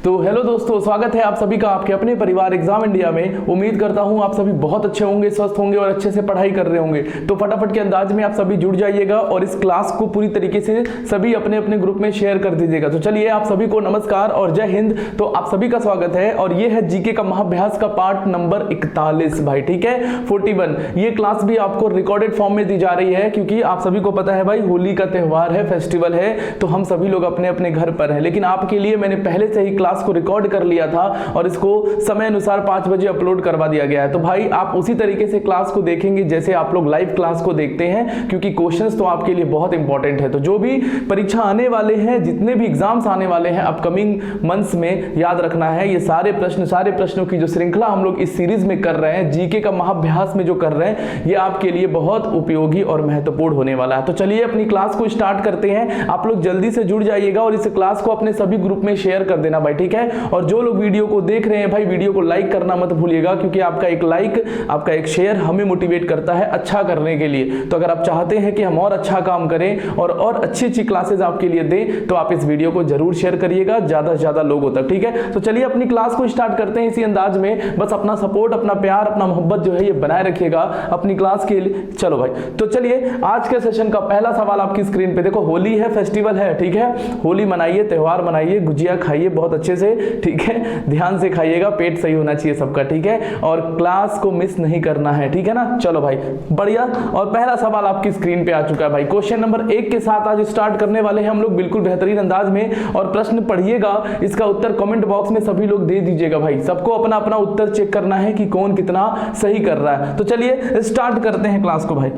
तो हेलो दोस्तों, स्वागत है आप सभी का आपके अपने परिवार एग्जाम इंडिया में। उम्मीद करता हूं आप सभी बहुत अच्छे होंगे, स्वस्थ होंगे और अच्छे से पढ़ाई कर रहे होंगे। तो फटाफट के अंदाज में आप सभी जुड़ जाइएगा और इस क्लास को पूरी तरीके से सभी अपने अपने ग्रुप में शेयर कर दीजिएगा। तो चलिए, आप सभी को नमस्कार और जय हिंद। तो आप सभी का स्वागत है और ये है जीके का महाअभ्यास का पार्ट नंबर 41 भाई, ठीक है 41। ये क्लास भी आपको रिकॉर्डेड फॉर्म में दी जा रही है क्योंकि आप सभी को पता है भाई, होली का त्योहार है, फेस्टिवल है, तो हम सभी लोग अपने अपने घर पर हैं। लेकिन आपके लिए मैंने पहले से ही क्लास को रिकॉर्ड कर लिया था और इसको समय अनुसार 5 बजे अपलोड करवा दिया गया है। तो भाई आप उसी तरीके से क्लास को देखेंगे जैसे आप लोग लाइव क्लास को देखते हैं, क्योंकि क्वेश्चंस तो आपके लिए बहुत इंपॉर्टेंट है। तो जो भी परीक्षा आने वाले हैं, जितने भी एग्जाम्स आने वाले हैं अपकमिंग मंथ्स में, याद रखना है ये सारे प्रश्नों की जो श्रृंखला हम लोग इस सीरीज में कर रहे हैं, जीके का महाअभ्यास में जो कर रहे हैं, ये आपके लिए बहुत उपयोगी और महत्वपूर्ण होने वाला है। तो चलिए अपनी क्लास को स्टार्ट करते हैं। आप लोग जल्दी से जुड़ जाइएगा और इस क्लास को अपने सभी ग्रुप में शेयर कर देना भाई, ठीक है। और जो लोग वीडियो को देख रहे हैं भाई, वीडियो को लाइक करना मत भूलिएगा, क्योंकि आपका एक लाइक, आपका एक शेयर हमें मोटिवेट करता है अच्छा करने के लिए। तो अगर आप चाहते हैं कि हम और अच्छा काम करें और अच्छी अच्छी क्लासेस आपके लिए दें, तो आप इस वीडियो को जरूर शेयर करिएगा ज्यादा से ज्यादा लोगों तक, ठीक है। तो चलिए अपनी क्लास को स्टार्ट करते हैं इसी अंदाज में। बस अपना सपोर्ट, अपना प्यार, अपना मोहब्बत जो है ये बनाए रखिएगा अपनी क्लास के लिए। चलो भाई, तो चलिए आज के सेशन का पहला सवाल आपकी स्क्रीन पे देखो। होली है, फेस्टिवल है, ठीक है। होली मनाइए, त्योहार मनाइए, गुजिया खाइए बहुत अच्छे से, ठीक है। ध्यान से खाइएगा, पेट सही होना चाहिए सबका, ठीक है। और क्लास को मिस नहीं करना है, ठीक है ना। चलो भाई बढ़िया। और पहला सवाल आपकी स्क्रीन पे आ चुका है भाई। क्वेश्चन नंबर 1 के साथ आज स्टार्ट करने वाले हैं हम लोग बिल्कुल बेहतरीन अंदाज में। और प्रश्न पढ़िएगा, इसका उत्तर कमेंट बॉक्स में सभी लोग दे दीजिएगा भाई। सबको अपना अपना उत्तर चेक करना है कि कौन कितना सही कर रहा है। तो चलिए स्टार्ट करते हैं क्लास को भाई।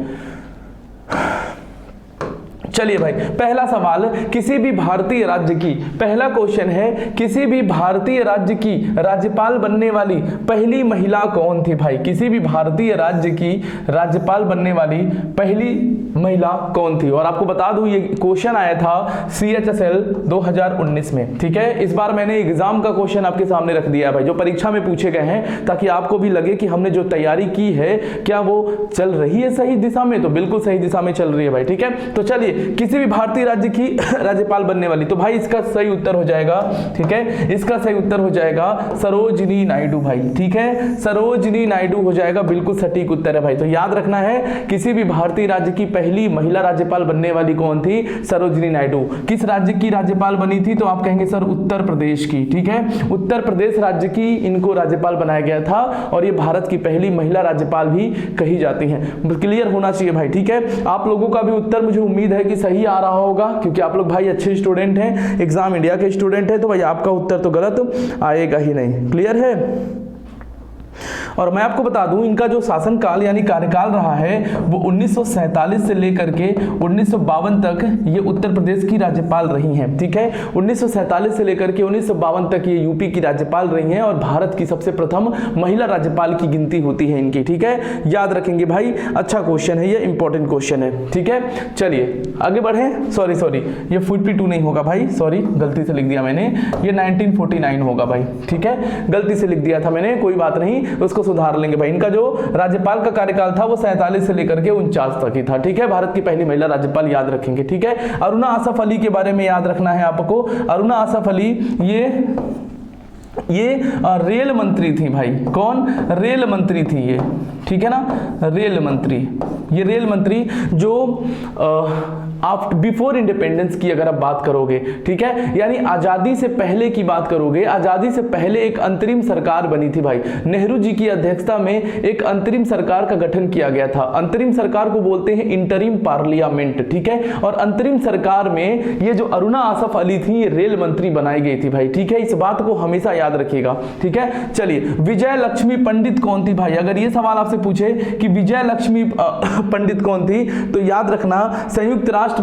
चलिए भाई, पहला सवाल, किसी भी भारतीय राज्य की, पहला क्वेश्चन है, किसी भी भारतीय राज्य की राज्यपाल बनने वाली पहली महिला कौन थी भाई। किसी भी भारतीय राज्य की राज्यपाल बनने वाली पहली महिला कौन थी। और आपको बता दूं ये क्वेश्चन आया था CHSL 2019 में, ठीक है। इस बार मैंने एग्जाम का क्वेश्चन आपके सामने रख दिया है भाई, जो परीक्षा में पूछे गए हैं, ताकि आपको भी लगे कि हमने जो तैयारी की है क्या वो चल रही है सही दिशा में। तो बिल्कुल सही दिशा में चल रही है भाई, ठीक है। तो चलिए, किसी भी भारतीय राज्य की राज्यपाल बनने वाली, तो भाई इसका सही उत्तर हो जाएगा, ठीक है। इसका सही उत्तर हो जाएगा सरोजिनी नायडू भाई, ठीक है। सरोजिनी नायडू हो जाएगा, बिल्कुल सटीक उत्तर है भाई। तो याद रखना है, किसी भी भारतीय राज्य की पहली महिला राज्यपाल बनने वाली कौन थी, सरोजिनी नायडू। किस राज्य की राज्यपाल बनी थी, तो आप कहेंगे सर उत्तर प्रदेश की, ठीक है। उत्तर प्रदेश राज्य की इनको राज्यपाल बनाया गया था और ये भारत की पहली महिला राज्यपाल भी कही जाती हैं। क्लियर होना चाहिए भाई, ठीक है। आप लोगों का भी उत्तर मुझे उम्मीद है कि सही आ रहा होगा, क्योंकि आप लोग भाई अच्छे स्टूडेंट हैं, एग्जाम इंडिया के स्टूडेंट हैं। तो भाई आपका उत्तर तो गलत आएगा ही नहीं, क्लियर है। और मैं आपको बता दूं, इनका जो शासनकाल यानी कार्यकाल रहा है वो 1947 से लेकर के 1952 तक ये उत्तर प्रदेश की राज्यपाल रही हैं, ठीक है। 1947 से लेकर के 1952 तक ये यूपी की राज्यपाल रही हैं और भारत की सबसे प्रथम महिला राज्यपाल की गिनती होती है इनकी, ठीक है। याद रखेंगे भाई, अच्छा क्वेश्चन है ये, इंपॉर्टेंट क्वेश्चन है, ठीक है। चलिए आगे बढ़े। सॉरी ये 42 नहीं होगा भाई, सॉरी गलती से लिख दिया मैंने, ये 1949 होगा भाई, ठीक है। गलती से लिख दिया था मैंने, कोई बात नहीं, उसको सुधार लेंगे भाई। इनका जो राज्यपाल का कार्यकाल था वो 47 से लेकर के 49 तक ही था, ठीक है। भारत की पहली महिला राज्यपाल याद रखेंगे, ठीक है। अरुणा आसफ अली के बारे में याद रखना है आपको। अरुणा आसफ अली ये रेल मंत्री थी भाई। कौन? रेल मंत्री थी ये, ठीक है ना, रेल मंत्री। ये रेल मंत्री जो आफ्टर बिफोर इंडिपेंडेंस की अगर आप बात करोगे, ठीक है, यानी आजादी से पहले की बात करोगे, आजादी से पहले एक अंतरिम सरकार बनी थी भाई। नेहरू जी की अध्यक्षता में एक अंतरिम सरकार का गठन किया गया था। अंतरिम सरकार को बोलते हैं इंटरिम पार्लियामेंट, ठीक है। और अंतरिम सरकार में ये जो अरुणा आसफ अली थी, ये रेल मंत्री बनाई गई थी भाई, ठीक है। इस बात को हमेशा याद रखिएगा, ठीक है। चलिए, विजय लक्ष्मी पंडित कौन थी भाई। अगर ये सवाल आपसे पूछे कि विजय लक्ष्मी पंडित कौन थी, तो याद रखना संयुक्त राष्ट्र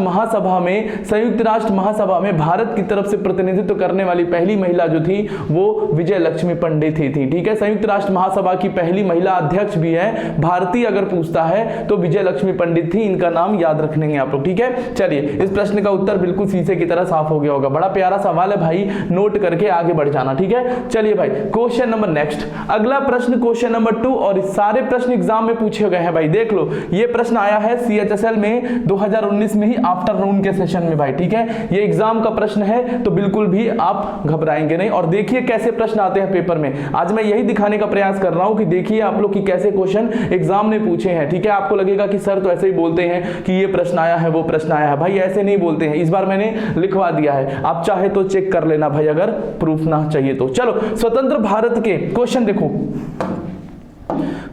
महासभा में भारत की तरफ से प्रतिनिधित्व करने वाली पहली महिला जो थी वो विजय लक्ष्मी पंडित ही थी, ठीक है। संयुक्त राष्ट्र महासभा की पहली महिला अध्यक्ष भी है, भारतीय अगर पूछता है तो विजय लक्ष्मी पंडित थी, इनका नाम याद रखेंगे आप लोग, ठीक है। चलिए, इस प्रश्न का उत्तर बिल्कुल शीशे की तरह साफ हो गया होगा। बड़ा प्यारा सवाल है भाई, नोट करके आगे बढ़ जाना, ठीक है। चलिए भाई, क्वेश्चन नंबर नेक्स्ट, अगला प्रश्न क्वेश्चन नंबर 2, और सारे प्रश्न एग्जाम में पूछे गए हैं भाई। देख लो, ये प्रश्न आया है CHSL में 2019 में ही ही आफ्टरनून के सेशन में भाई, ठीक है। ये एग्जाम का प्रश्न है तो बिल्कुल भी आप घबराएंगे नहीं। और देखिए कैसे प्रश्न आते हैं पेपर में, आज मैं यही दिखाने का प्रयास कर रहा हूं कि देखिए आप लोग की कैसे क्वेश्चन एग्जाम ने पूछे हैं, ठीक है। आपको लगेगा कि सर तो ऐसे ही बोलते हैं कि ये प्रश्न आया है, वो प्रश्न आया है, भाई ऐसे नहीं बोलते हैं। इस बार मैंने लिखवा दिया है, आप चाहे तो चेक कर लेना भाई, अगर प्रूफ ना चाहिए तो। चलो, स्वतंत्र भारत के क्वेश्चन देखो।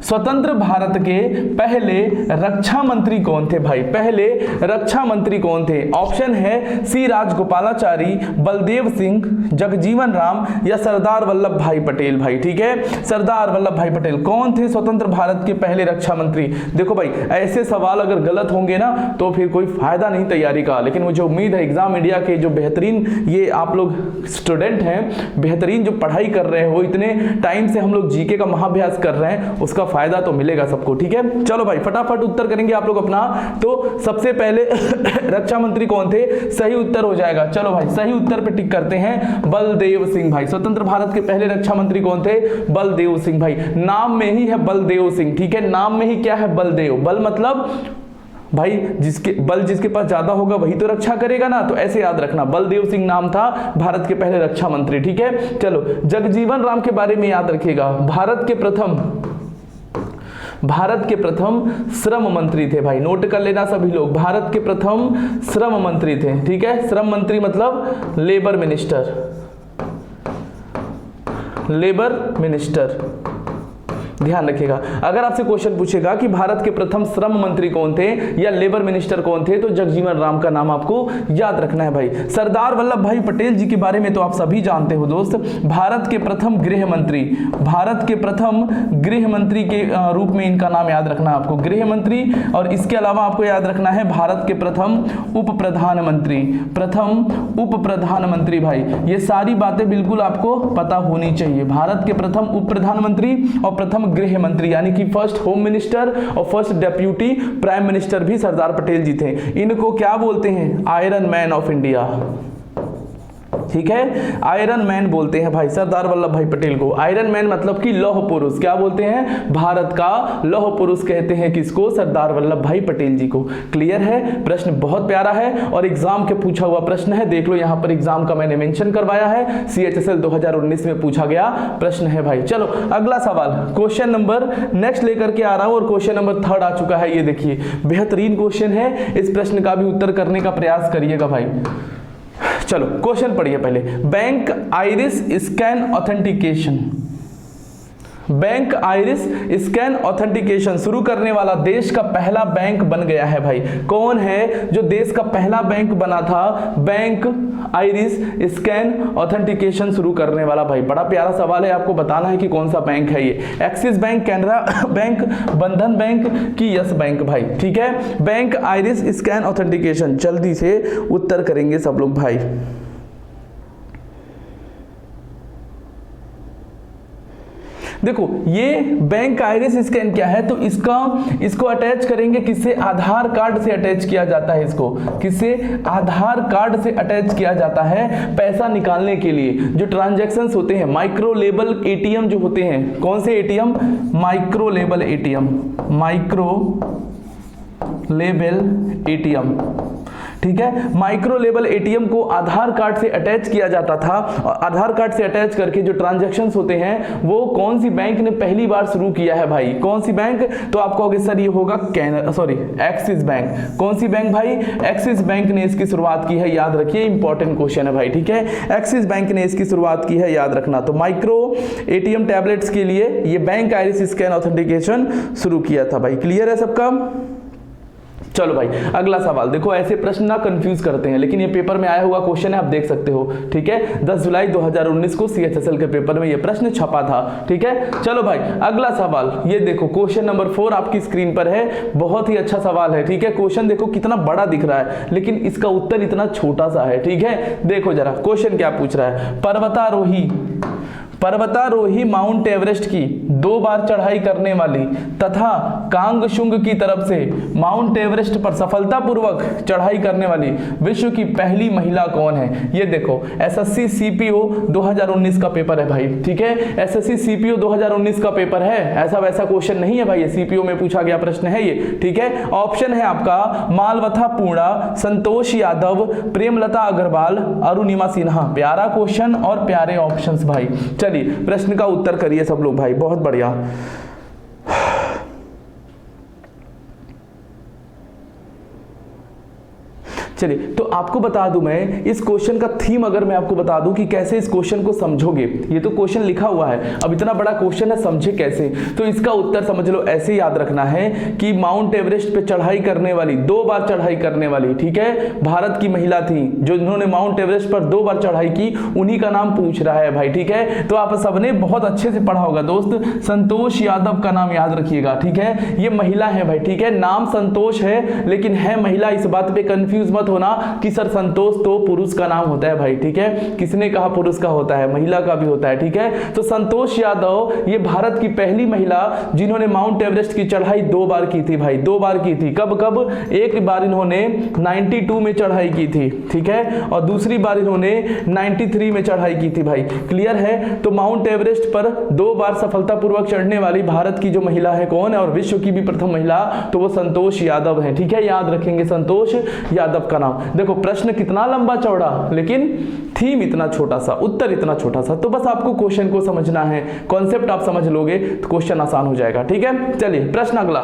स्वतंत्र भारत के पहले रक्षा मंत्री कौन थे भाई? पहले रक्षा मंत्री कौन थे? ऑप्शन है सी राजगोपालाचारी, बलदेव सिंह, जगजीवन राम या सरदार वल्लभ भाई पटेल भाई, ठीक है। सरदार वल्लभ भाई पटेल कौन थे स्वतंत्र भारत के पहले रक्षा मंत्री? देखो भाई, ऐसे सवाल अगर गलत होंगे ना तो फिर कोई फायदा नहीं तैयारी का। लेकिन मुझे उम्मीद है एग्जाम इंडिया के जो बेहतरीन ये आप लोग स्टूडेंट हैं, बेहतरीन जो पढ़ाई कर रहे हो, इतने टाइम से हम लोग जीके का महाअभ्यास कर रहे हैं, उसका फायदा तो मिलेगा सबको, ठीक है। चलो भाई, फटाफट उत्तर करेंगे आप लोग अपना। तो सबसे पहले रक्षा मंत्री कौन थे? सही उत्तर हो जाएगा। चलो भाई, सही उत्तर पे टिक करते हैं, बलदेव सिंह भाई। स्वतंत्र भारत के पहले रक्षा मंत्री कौन थे? बलदेव सिंह भाई। नाम में ही है बलदेव सिंह, ठीक है। नाम में ही क्या है? बलदेव। बल मतलब भाई जिसके पास ज्यादा होगा वही तो रक्षा करेगा ना, तो ऐसे याद रखना, बलदेव सिंह नाम था भारत के पहले रक्षा मंत्री, ठीक है। चलो, जगजीवन राम के बारे में याद रखिएगा, भारत के प्रथम श्रम मंत्री थे भाई, नोट कर लेना सभी लोग, भारत के प्रथम श्रम मंत्री थे, ठीक है। श्रम मंत्री मतलब लेबर मिनिस्टर, ध्यान रखिएगा। अगर आपसे क्वेश्चन पूछेगा कि भारत के प्रथम श्रम मंत्री कौन थे या लेबर मिनिस्टर कौन थे, तो जगजीवन राम का नाम आपको याद रखना है भाई। सरदार वल्लभ भाई पटेल जी के बारे में तो आप सभी जानते हो दोस्त, भारत के प्रथम गृह मंत्री के रूप में इनका नाम याद रखना है आपको, गृह मंत्री। और इसके अलावा आपको याद रखना है भारत के प्रथम उप प्रधानमंत्री भाई। ये सारी बातें बिल्कुल आपको पता होनी चाहिए। भारत के प्रथम उप प्रधानमंत्री और प्रथम गृह मंत्री, यानी कि फर्स्ट होम मिनिस्टर और फर्स्ट डेप्यूटी प्राइम मिनिस्टर भी सरदार पटेल जी थे। इनको क्या बोलते हैं? आयरन मैन ऑफ इंडिया, ठीक है। आयरन मैन बोलते हैं भाई सरदार वल्लभ भाई पटेल को। आयरन मैन मतलब कि लौह पुरुष, क्या बोलते हैं? भारत का लौह पुरुष कहते हैं किसको? सरदार वल्लभ भाई पटेल जी को। क्लियर है? प्रश्न बहुत प्यारा है और एग्जाम के पूछा हुआ प्रश्न है, देख लो यहाँ पर एग्जाम का मैंने मेंशन करवाया है, CHSL 2019 में पूछा गया प्रश्न है भाई। चलो अगला सवाल, क्वेश्चन नंबर नेक्स्ट लेकर के आ रहा हूं और क्वेश्चन नंबर 3 आ चुका है। ये देखिए, बेहतरीन क्वेश्चन है, इस प्रश्न का भी उत्तर करने का प्रयास करिएगा भाई। चलो क्वेश्चन पढ़िए पहले। बैंक आइरिस स्कैन ऑथेंटिकेशन शुरू करने वाला देश का पहला बैंक बन गया है भाई। कौन है जो देश का पहला बैंक बना था? बैंक आइरिस स्कैन ऑथेंटिकेशन शुरू करने वाला भाई। बड़ा प्यारा सवाल है, आपको बताना है कि कौन सा बैंक है ये। एक्सिस बैंक, कैनरा बैंक, बंधन बैंक कि यस बैंक भाई, ठीक है। बैंक आइरिस स्कैन ऑथेंटिकेशन, जल्दी से उत्तर करेंगे सब लोग भाई। देखो ये बैंक आइरिस स्कैन क्या है, तो इसको अटैच करेंगे किससे? आधार कार्ड से अटैच किया जाता है इसको। किससे? आधार कार्ड से अटैच किया जाता है पैसा निकालने के लिए। जो ट्रांजैक्शंस होते हैं, माइक्रो लेबल एटीएम जो होते हैं, कौन से एटीएम? माइक्रो लेबल एटीएम, ठीक है। माइक्रो लेबल एटीएम को आधार कार्ड से अटैच किया जाता था और आधार कार्ड से अटैच करके जो ट्रांजैक्शंस होते हैं वो कौन सी बैंक ने पहली बार शुरू किया है भाई? कौन सी बैंक? तो आप कहोगे सर ये होगा एक्सिस बैंक। कौन सी बैंक भाई? एक्सिस बैंक ने इसकी शुरुआत की है, याद रखिए, इंपॉर्टेंट क्वेश्चन है भाई, ठीक है। एक्सिस बैंक ने इसकी शुरुआत की है, याद रखना। तो माइक्रो एटीएम टैबलेट्स के लिए ये बैंक आइरिस स्कैन ऑथेंटिकेशन शुरू किया था भाई। क्लियर है सबका? चलो भाई अगला सवाल देखो, ऐसे प्रश्न ना कंफ्यूज करते हैं, लेकिन ये पेपर में आया हुआ क्वेश्चन है, आप देख सकते हो, ठीक है। 10 जुलाई 2019 को CHSL के पेपर में ये प्रश्न छपा था, ठीक है। चलो भाई अगला सवाल, ये देखो क्वेश्चन नंबर 4 आपकी स्क्रीन पर है। बहुत ही अच्छा सवाल है, ठीक है। क्वेश्चन देखो कितना बड़ा दिख रहा है, लेकिन इसका उत्तर इतना छोटा सा है, ठीक है। देखो जरा क्वेश्चन क्या पूछ रहा है। पर्वतारोही माउंट एवरेस्ट की 2 बार चढ़ाई करने वाली तथा कांगशुंग की तरफ से माउंट एवरेस्ट पर सफलतापूर्वक चढ़ाई करने वाली विश्व की पहली महिला कौन है? ये देखो एसएससी सीपीओ 2019 का पेपर है भाई, ठीक है, एसएससी सीपीओ 2019 का पेपर है, ऐसा वैसा क्वेश्चन नहीं है भाई, ये सीपीओ में पूछा गया प्रश्न है ये, ठीक है। ऑप्शन है आपका मालवथा पूर्णा, संतोष यादव, प्रेमलता अग्रवाल, अरुणिमा सिन्हा। प्यारा क्वेश्चन और प्यारे ऑप्शंस भाई। चलिए प्रश्न का उत्तर करिए सब लोग भाई, बहुत बढ़िया। चलिए तो आपको बता दूं मैं इस क्वेश्चन का थीम, अगर मैं आपको बता दूं कि कैसे इस क्वेश्चन को समझोगे, ये तो क्वेश्चन लिखा हुआ है, अब इतना बड़ा क्वेश्चन है, समझे कैसे? तो इसका उत्तर समझ लो, ऐसे याद रखना है कि माउंट एवरेस्ट पे चढ़ाई करने वाली, 2 बार चढ़ाई करने वाली, ठीक है, भारत की महिला थी जो जिन्होंने माउंट एवरेस्ट पर 2 बार चढ़ाई की, उन्हीं का नाम पूछ रहा है भाई, ठीक है। तो आप सबने बहुत अच्छे से पढ़ा होगा दोस्त, संतोष यादव का नाम याद रखिएगा, ठीक है, ये महिला है भाई, ठीक है, नाम संतोष है लेकिन है महिला, इस बात पे कंफ्यूज मत होना कि सर संतोष तो पुरुष का नाम होता है भाई, ठीक है, किसने कहा पुरुष का होता है, महिला का भी होता है, ठीक है। तो संतोष यादव ये भारत की पहली महिला जिन्होंने माउंट एवरेस्ट की चढ़ाई 2 बार की थी भाई, 2 बार की थी। कब कब? एक बार इन्होंने 92 में चढ़ाई की थी, ठीक है, और दूसरी बार इन्होंने 93 में चढ़ाई की थी भाई, क्लियर है। तो माउंट एवरेस्ट पर 2 बार सफलतापूर्वक चढ़ने वाली भारत की जो महिला है कौन है, और विश्व की भी प्रथम महिला, तो वो संतोष यादव है, ठीक है, याद रखेंगे संतोष यादव का नाम। देखो प्रश्न कितना लंबा चौड़ा, लेकिन थीम इतना छोटा सा, उत्तर इतना छोटा सा। तो बस आपको क्वेश्चन को समझना है, कॉन्सेप्ट आप समझ लोगे तो क्वेश्चन आसान हो जाएगा, ठीक है। चलिए प्रश्न अगला,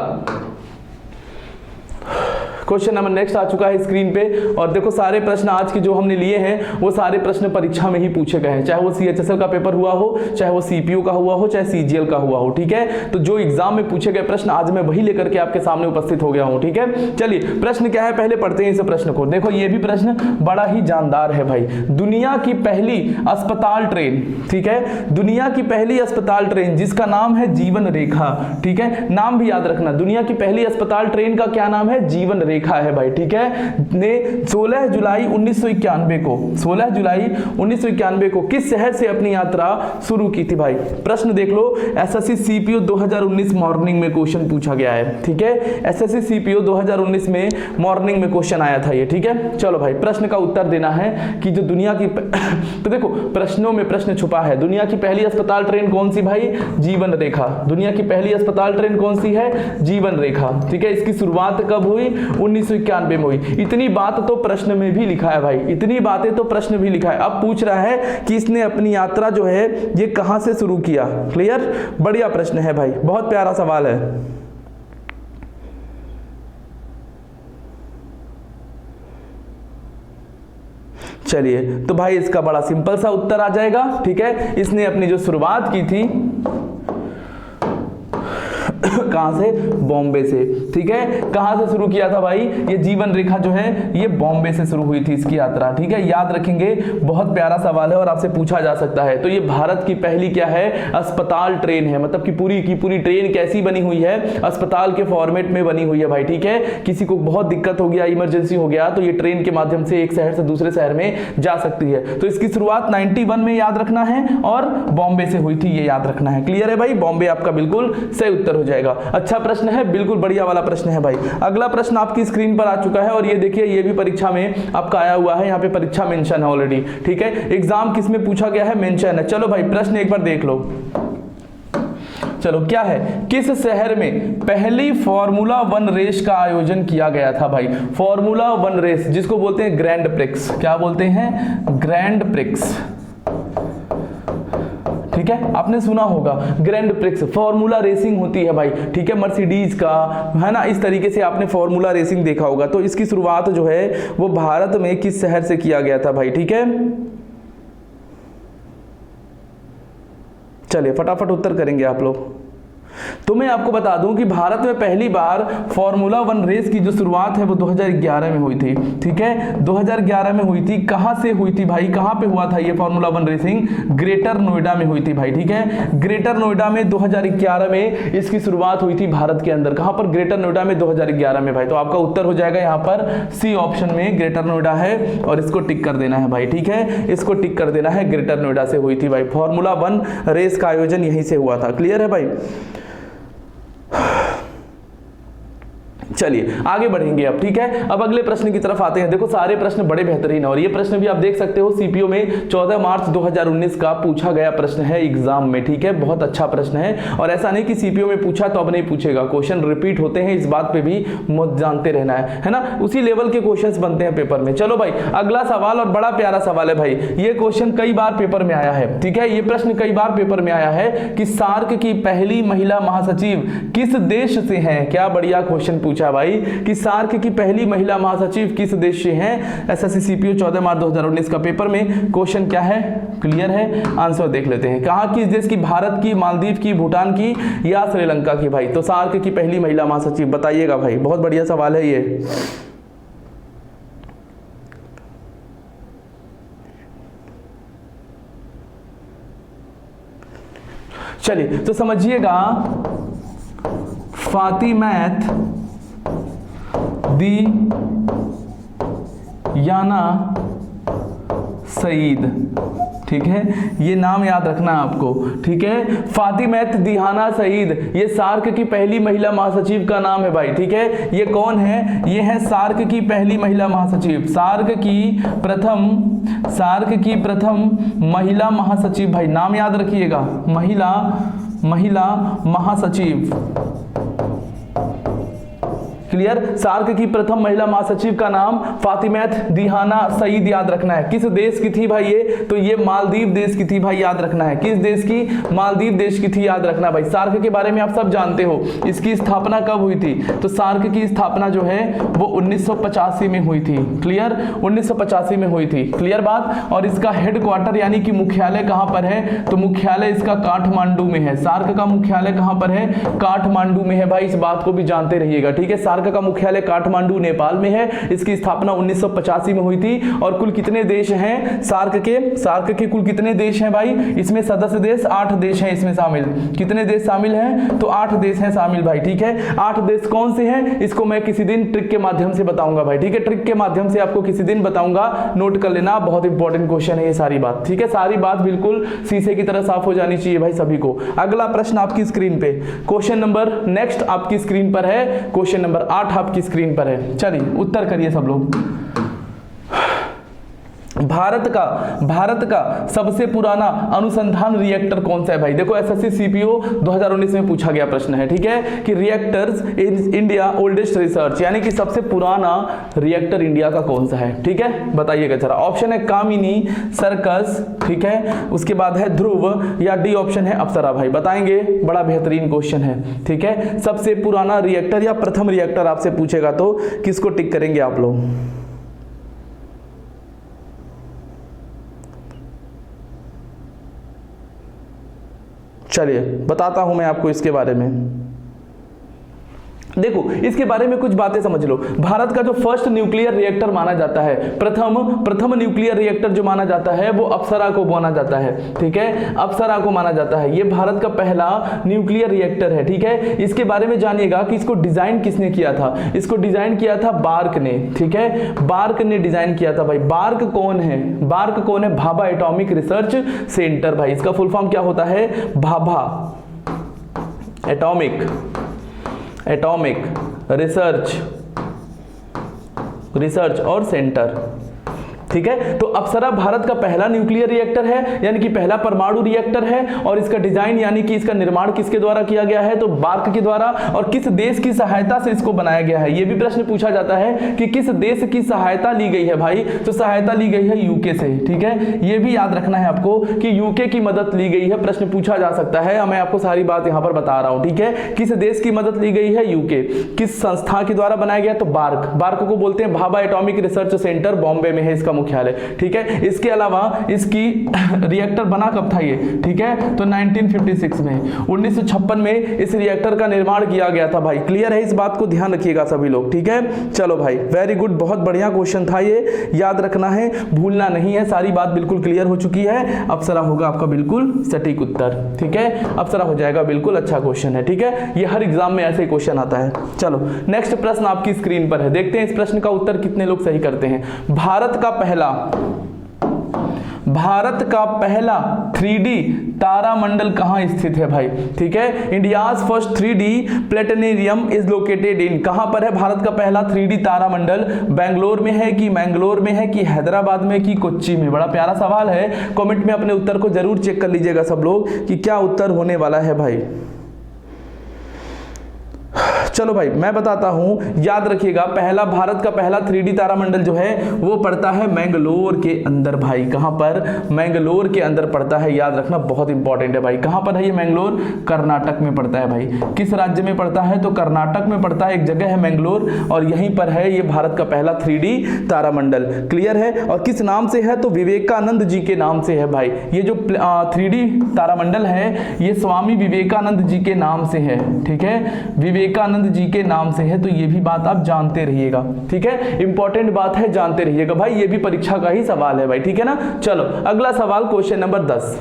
क्वेश्चन नंबर नेक्स्ट आ चुका है स्क्रीन पे, और देखो सारे प्रश्न आज के जो हमने लिए हैं वो सारे प्रश्न परीक्षा में ही पूछे गए हैं, चाहे वो सीएचएसएल का पेपर हुआ हो, चाहे वो सीपीयू का हुआ हो, चाहे सीजीएल का हुआ हो, ठीक है। तो जो एग्जाम में पूछे गए प्रश्न आज मैं वही लेकर के आपके सामने उपस्थित हो गया हूं, ठीक है। चलिए प्रश्न क्या है, पहले पढ़ते हैं इस प्रश्न को। देखो ये भी प्रश्न बड़ा ही जानदार है भाई। दुनिया की पहली अस्पताल ट्रेन, ठीक है, दुनिया की पहली अस्पताल ट्रेन जिसका नाम है जीवन रेखा, ठीक है, नाम भी याद रखना, दुनिया की पहली अस्पताल ट्रेन का क्या नाम है? जीवन रेखा है भाई, ठीक है, ने 16 जुलाई 1991 को 16 जुलाई 1991 को किस शहर से अपनी यात्रा शुरू की थी भाई? प्रश्न देख लो, एसएससी सीपीओ 2019 मॉर्निंग में क्वेश्चन पूछा गया है, ठीक है, एसएससी सीपीओ 2019 में मॉर्निंग में क्वेश्चन आया था ये, ठीक है। चलो भाई प्रश्न का उत्तर देना है कि जो दुनिया की तो देखो प्रश्नों में प्रश्न छुपा है। दुनिया की पहली अस्पताल ट्रेन कौन सी भाई? जीवन रेखा। दुनिया की पहली अस्पताल ट्रेन कौन सी है? जीवन रेखा, ठीक है। इसकी शुरुआत कब हुई? 1991 में हुई। इतनी बात तो प्रश्न में भी लिखा है भाई, इतनी बातें तो प्रश्न भी लिखा है। अब पूछ रहा है कि इसने अपनी यात्रा जो है ये कहां से शुरू किया। क्लियर? बढ़िया प्रश्न है भाई, बहुत प्यारा सवाल है। चलिए तो भाई इसका बड़ा सिंपल सा उत्तर आ जाएगा, ठीक है। इसने अपनी जो शुरुआत की थी कहां से? बॉम्बे से, ठीक है। कहां से शुरू किया था भाई? ये जीवन रेखा जो है ये बॉम्बे से शुरू हुई थी इसकी यात्रा, ठीक है। याद रखेंगे, बहुत प्यारा सवाल है और आपसे पूछा जा सकता है। तो ये भारत की पहली क्या है? अस्पताल ट्रेन है, मतलब कि पूरी की पूरी ट्रेन कैसी बनी हुई है? अस्पताल के फॉर्मेट में बनी हुई है भाई, ठीक है। किसी को बहुत दिक्कत हो गया, इमरजेंसी हो गया, तो ये ट्रेन के माध्यम से एक शहर से दूसरे शहर में जा सकती है। तो इसकी शुरुआत 91 में याद रखना है और बॉम्बे से हुई थी, ये याद रखना है। क्लियर है भाई? बॉम्बे आपका बिल्कुल सही उत्तर हो जाएगा। अच्छा प्रश्न है, बिल्कुल बढ़िया वाला प्रश्न है भाई। अगला प्रश्न आपकी स्क्रीन पर आ चुका है और ये देखिए ये भी परीक्षा में आपका आया हुआ है, यहाँ पे परीक्षा मेंशन है ऑलरेडी, ठीक है। एग्जाम किस में पूछा गया है? मेंशन है। चलो भाई प्रश्न एक बार देख लो। चलो क्या है? किस शहर में पहली फॉर्मूला 1 रेस का आयोजन किया गया था भाई? फॉर्मूला 1 रेस जिसको बोलते हैं ग्रैंड प्रिक्स। क्या बोलते हैं? ग्रैंड प्रिक्स, ठीक है। आपने सुना होगा ग्रैंड प्रिक्स, फॉर्मूला रेसिंग होती है भाई, ठीक है, मर्सिडीज का, है ना। इस तरीके से आपने फॉर्मूला रेसिंग देखा होगा। तो इसकी शुरुआत जो है वो भारत में किस शहर से किया गया था भाई, ठीक है। चलिए फटाफट उत्तर करेंगे आप लोग। तो मैं आपको बता दूं कि भारत में पहली बार फार्मूला 1 रेस की जो शुरुआत है वो 2011 में हुई थी, ठीक है, 2011 में हुई थी। कहां से हुई थी भाई, कहां पे हुआ था ये फार्मूला 1 रेसिंग? ग्रेटर नोएडा में हुई थी भाई, ठीक है, ग्रेटर नोएडा में 2011 में इसकी शुरुआत हुई थी भारत के अंदर। कहां पर? ग्रेटर नोएडा में 2011 में भाई। तो आपका उत्तर हो जाएगा यहाँ पर सी ऑप्शन में, ग्रेटर नोएडा है और इसको टिक कर देना है भाई, ठीक है, इसको टिक कर देना है, ग्रेटर नोएडा से हुई थी भाई। फार्मूला 1 रेस का आयोजन यहीं से हुआ था। क्लियर है भाई? चलिए आगे बढ़ेंगे अब, ठीक है। अब अगले प्रश्न की तरफ आते हैं। देखो सारे प्रश्न बड़े बेहतरीन है और ये प्रश्न भी आप देख सकते हो सीपीओ में 14 मार्च 2019 का पूछा गया प्रश्न है एग्जाम में, ठीक है, बहुत अच्छा प्रश्न है। और ऐसा नहीं कि सीपीओ में पूछा तो अब नहीं पूछेगा, क्वेश्चन रिपीट होते हैं, इस बात पे भी मत जानते रहना है ना, उसी लेवल के क्वेश्चंस बनते हैं पेपर में। चलो भाई अगला सवाल, और बड़ा प्यारा सवाल है भाई, ये क्वेश्चन कई बार पेपर में आया है, ठीक है, ये प्रश्न कई बार पेपर में आया है कि सार्क की पहली महिला महासचिव किस देश से हैं। क्या बढ़िया क्वेश्चन पूछा भाई कि सार्क की पहली महिला महासचिव किस देश से हैं। एसएससी सीपीओ 14 मार्च 2019 का पेपर में क्वेश्चन क्या है, क्लियर है? आंसर देख लेते हैं। कहां किस देश की? भारत की, मालदीव की, भूटान की या श्रीलंका की भाई? तो सार्क की पहली महिला महासचिव बताइएगा भाई, बहुत बढ़िया सवाल है ये। चलिए तो समझिएगा, फातिमैत दियाना सईद, ठीक है, ये नाम याद रखना आपको, ठीक है, फातिमैत दिहाना सईद, ये सार्क की पहली महिला महासचिव का नाम है भाई, ठीक है। ये कौन है? ये है सार्क की पहली महिला महासचिव, सार्क की प्रथम महिला महासचिव भाई, नाम याद रखिएगा, महिला महासचिव। क्लियर? सार्क की प्रथम महिला महासचिव का नाम फातिमैत दिहाना सईद याद रखना है। किस देश की थी भाई ये? तो ये मालदीव देश की थी भाई, याद रखना है। किस देश की? मालदीव देश की थी, याद रखना भाई। सार्क के बारे में आप सब जानते हो, इसकी स्थापना कब हुई थी? तो सार्क की स्थापना जो है वो 1985 में हुई थी। क्लियर? 1985 में हुई थी, क्लियर बात। और इसका हेडक्वार्टर यानी कि मुख्यालय कहां पर है? तो मुख्यालय इसका काठमांडू में है। सार्क का मुख्यालय कहां पर है? काठमांडू में है भाई, इस बात को भी जानते रहिएगा, ठीक है। सार्क का मुख्यालय काठमांडू नेपाल में है। इसकी स्थापना 1985 में हुई थी। और कुल कितने देश हैं सार्क के कुल कितने देश हैं भाई? इसमें सदस्य देश 8 देश हैं इसमें शामिल। कितने देश शामिल हैं? तो 8 देश हैं शामिल भाई, ठीक है। 8 देश कौन से हैं इसको मैं किसी दिन ट्रिक के माध्यम से बताऊंगा भाई, ठीक है। ट्रिक के माध्यम से आपको किसी दिन बताऊंगा, नोट कर लेना, बहुत इंपॉर्टेंट क्वेश्चन है ये सारी बात, ठीक है। सारी बात बिल्कुल शीशे की तरह साफ हो जानी चाहिए भाई सभी को। अगला प्रश्न आपकी स्क्रीन पे, क्वेश्चन नंबर नेक्स्ट आपकी स्क्रीन पर है, क्वेश्चन नंबर 8 आपकी स्क्रीन पर है। चलिए उत्तर करिए सब लोग। भारत का सबसे पुराना अनुसंधान रिएक्टर कौन सा है भाई? देखो एसएससी सीपीओ 2019 में पूछा गया प्रश्न है, ठीक है, कि reactors in India oldest research, यानी कि सबसे पुराना रिएक्टर इंडिया का कौन सा है, ठीक है, बताइएगा जरा। ऑप्शन है कामिनी, सर्कस, ठीक है, उसके बाद है ध्रुव, या डी ऑप्शन है अप्सरा भाई, बताएंगे। बड़ा बेहतरीन क्वेश्चन है, ठीक है। सबसे पुराना रिएक्टर या प्रथम रिएक्टर आपसे पूछेगा तो किसको टिक करेंगे आप लोग? चलिए बताता हूं मैं आपको इसके बारे में। देखो इसके बारे में कुछ बातें समझ लो। भारत का जो फर्स्ट न्यूक्लियर रिएक्टर माना जाता है, प्रथम न्यूक्लियर रिएक्टर जो माना जाता है वो अप्सरा को माना जाता है, ठीक है, अप्सरा को माना जाता है। ये भारत का पहला न्यूक्लियर रिएक्टर है, ठीक है। इसके बारे में जानिएगा कि इसको डिजाइन किसने किया था। इसको डिजाइन किया था बार्क ने, ठीक है, बार्क ने डिजाइन किया था भाई। बार्क कौन है? बार्क कौन है? भाभा एटॉमिक रिसर्च सेंटर भाई। इसका फुल फॉर्म क्या होता है? भाभा एटॉमिक रिसर्च और सेंटर, ठीक है। तो अप्सरा भारत का पहला न्यूक्लियर रिएक्टर है, यानी कि पहला परमाणु रिएक्टर है। और इसका डिजाइन यानी कि इसका निर्माण किसके द्वारा किया गया है? तो बार्क के द्वारा। और किस देश की सहायता से इसको बनाया गया है? यह भी प्रश्न पूछा जाता है कि किस देश की सहायता ली गई है भाई? तो सहायता ली गई है यूके से, ठीक है। यह भी याद रखना है आपको कि यूके की मदद ली गई है, प्रश्न पूछा जा सकता है। मैं आपको सारी बात यहां पर बता रहा हूं, ठीक है। किस देश की मदद ली गई है? यूके। किस संस्था के द्वारा बनाया गया? तो बार्क को बोलते हैं Bhabha atomic research centre, Bombay में है इसका मुख्यालय, ठीक है। इसके अलावा इसकी रिएक्टर बना कब था ये, ठीक है, तो 1956 में, 1956 में इस रिएक्टर का निर्माण किया गया था भाई। क्लियर है, इस बात को ध्यान रखिएगा सभी लोग, ठीक है। चलो भाई, वेरी गुड, बहुत बढ़िया क्वेश्चन था ये, याद रखना है, भूलना नहीं है। सारी बात बिल्कुल क्लियर हो चुकी है। अप्सरा होगा आपका बिल्कुल सटीक उत्तर, ठीक है, अप्सरा हो जाएगा बिल्कुल, अच्छा क्वेश्चन है, ठीक है। ये हर एग्जाम में ऐसे ही क्वेश्चन आता है। चलो नेक्स्ट प्रश्न आपकी स्क्रीन पर है, देखते हैं इस प्रश्न का उत्तर कितने लोग सही करते हैं। भारत का पहला 3D तारामंडल कहां स्थित है भाई, ठीक है। India's first 3D planetarium is located in, कहां पर है भारत का पहला 3D तारामंडल? बेंगलोर में है कि मैंगलोर में है कि हैदराबाद में कि कोच्चि में? बड़ा प्यारा सवाल है, कमेंट में अपने उत्तर को जरूर चेक कर लीजिएगा सब लोग कि क्या उत्तर होने वाला है भाई। चलो भाई मैं बताता हूं, याद रखिएगा, पहला भारत का पहला 3D तारामंडल जो है वो पड़ता है मैंगलोर के अंदर भाई। कहां पर? मैंगलोर के अंदर पड़ता है, याद रखना, बहुत इंपॉर्टेंट है भाई। कहां पर है ये मैंगलोर? कर्नाटक में पड़ता है भाई। किस राज्य में पड़ता है? तो कर्नाटक में पड़ता है, एक जगह है मैंगलोर, और यहीं पर है ये भारत का पहला 3D तारामंडल। क्लियर है? और किस नाम से है? तो विवेकानंद जी के नाम से है भाई। ये जो 3D तारामंडल है ये स्वामी विवेकानंद जी के नाम से है, ठीक है, विवेकानंद जी के नाम से है। तो ये भी बात आप जानते रहिएगा, ठीक है, इंपॉर्टेंट बात है, जानते रहिएगा भाई, ये भी परीक्षा का ही सवाल है भाई, ठीक है ना। चलो अगला सवाल, क्वेश्चन नंबर 10।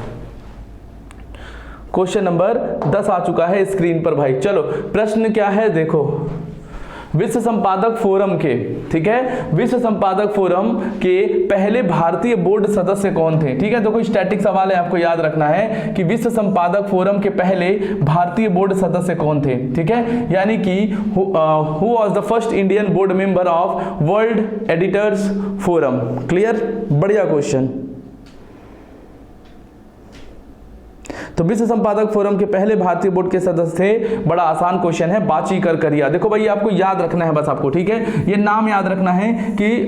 क्वेश्चन नंबर 10 आ चुका है स्क्रीन पर भाई। चलो प्रश्न क्या है देखो, विश्व संपादक फोरम के, ठीक है, विश्व संपादक फोरम के पहले भारतीय बोर्ड सदस्य कौन थे? ठीक है, तो कोई स्टैटिक सवाल है, आपको याद रखना है कि विश्व संपादक फोरम के पहले भारतीय बोर्ड सदस्य कौन थे, ठीक है, यानी कि who was the first Indian board member of world editors forum. Clear? बढ़िया क्वेश्चन। तो विश्व संपादक फोरम के पहले भारतीय बोर्ड के सदस्य थे, बड़ा आसान क्वेश्चन है, बाची करकरिया। देखो भाई आपको याद रखना है बस, आपको, ठीक है, ये नाम याद रखना है कि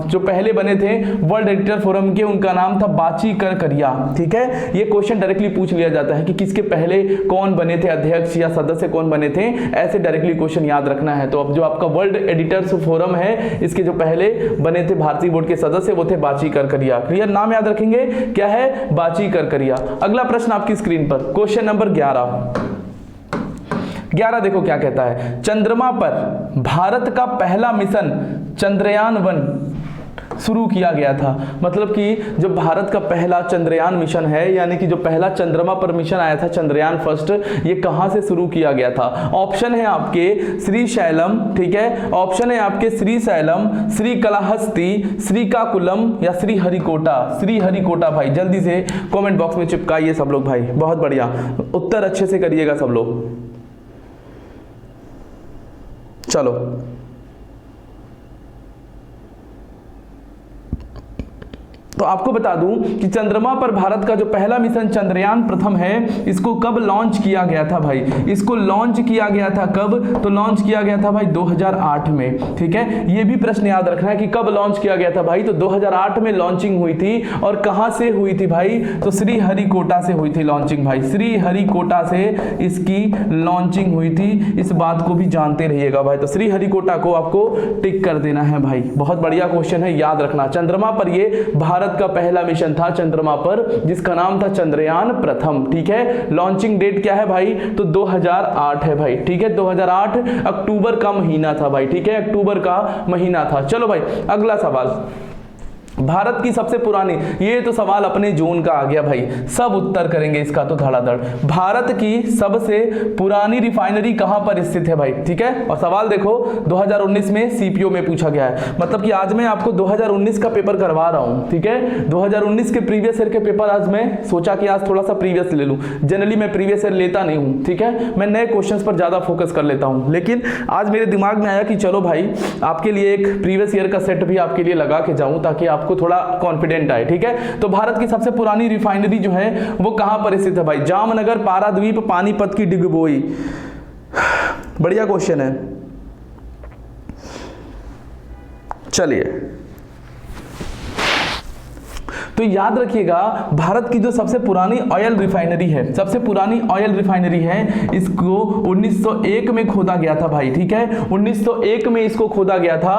जो पहले बने थे वर्ल्ड एडिटर फोरम के, उनका नाम था बाची करकरिया, ठीक है। ये क्वेश्चन डायरेक्टली पूछ लिया जाता है कि किसके पहले कौन बने थे, अध्यक्ष या सदस्य कौन बने थे, ऐसे डायरेक्टली क्वेश्चन याद रखना है। तो अब जो आपका वर्ल्ड एडिटर्स फोरम है, इसके जो पहले बने थे भारतीय बोर्ड के सदस्य वो थे बाची करकरिया। क्लियर? नाम याद रखेंगे, क्या है? बाची करकरिया। अगला प्रश्न आपकी स्क्रीन पर, क्वेश्चन नंबर 11 देखो क्या कहता है। चंद्रमा पर भारत का पहला मिशन चंद्रयान 1 शुरू किया गया था। मतलब कि जो भारत का पहला चंद्रयान मिशन है, यानी कि जो पहला चंद्रमा पर मिशन आया था चंद्रयान फर्स्ट, ये कहां से शुरू किया गया था? ऑप्शन है आपके श्रीशैलम, ठीक है, ऑप्शन है आपके श्रीशैलम, श्रीकालाहस्ती, श्रीकाकुलम या श्रीहरिकोटा। श्रीहरिकोटा भाई, जल्दी से कमेंट बॉक्स में चिपकाइए सब लोग भाई, बहुत बढ़िया, उत्तर अच्छे से करिएगा सब लोग। चलो तो आपको बता दूं कि चंद्रमा पर भारत का जो पहला मिशन चंद्रयान प्रथम है, इसको कब लॉन्च किया गया था भाई? इसको लॉन्च किया गया था कब? तो लॉन्च किया गया था भाई 2008 में, ठीक है। ये भी प्रश्न याद रखना है कि कब लॉन्च किया गया था भाई, तो 2008 में लॉन्चिंग हुई थी। और कहां से हुई थी भाई? तो श्रीहरिकोटा से हुई थी लॉन्चिंग भाई, श्रीहरिकोटा से इसकी लॉन्चिंग हुई थी, इस बात को भी जानते रहिएगा भाई। तो श्रीहरिकोटा को आपको टिक कर देना है भाई, बहुत बढ़िया क्वेश्चन है, याद रखना। चंद्रमा पर ये भारत का पहला मिशन था चंद्रमा पर, जिसका नाम था चंद्रयान प्रथम, ठीक है। लॉन्चिंग डेट क्या है भाई? तो 2008 है भाई, ठीक है, 2008 अक्टूबर का महीना था भाई, ठीक है, अक्टूबर का महीना था। चलो भाई अगला सवाल, भारत की सबसे पुरानी, ये तो सवाल अपने जोन का आ गया भाई, सब उत्तर करेंगे इसका तो धड़ाधड़। भारत की सबसे पुरानी रिफाइनरी कहां पर स्थित है भाई, ठीक है। और सवाल देखो 2019 में सीपीओ में पूछा गया है, मतलब कि आज मैं आपको 2019 का पेपर करवा रहा हूं, ठीक है। 2019 के प्रीवियस ईयर के पेपर आज मैं सोचा कि आज थोड़ा सा प्रीवियस ले लूं। जनरली मैं प्रीवियस ईयर लेता नहीं हूं, ठीक है, मैं नए क्वेश्चंस पर ज्यादा फोकस कर लेता हूं, लेकिन आज मेरे दिमाग में आया कि चलो भाई आपके लिए एक प्रीवियस ईयर का सेट भी आपके लिए लगा के जाऊं, ताकि आपको थोड़ा कॉन्फिडेंट आए, ठीक है। तो भारत की सबसे पुरानी रिफाइनरी जो है वो कहां पर स्थित है भाई? जामनगर, पारादीप, पानीपत की डिगबोई। बढ़िया क्वेश्चन है। चलिए तो याद रखिएगा भारत की जो सबसे पुरानी ऑयल रिफाइनरी है, सबसे पुरानी ऑयल रिफाइनरी है, इसको 1901 में खोदा गया था भाई, ठीक है, 1901 में इसको खोदा गया था।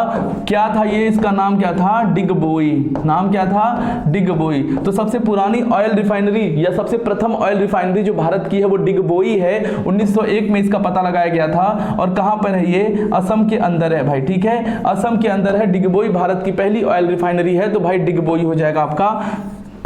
क्या था ये, इसका नाम क्या था, डिगबोई, नाम क्या था, डिगबोई। तो सबसे पुरानी ऑयल रिफाइनरी या सबसे प्रथम ऑयल रिफाइनरी जो भारत की है वो डिगबोई है, 1901 में इसका पता लगाया गया था। और कहां पर है ये, असम के अंदर है भाई, ठीक है, असम के अंदर है डिगबोई, भारत की पहली ऑयल रिफाइनरी है। तो भाई डिगबोई हो जाएगा आपका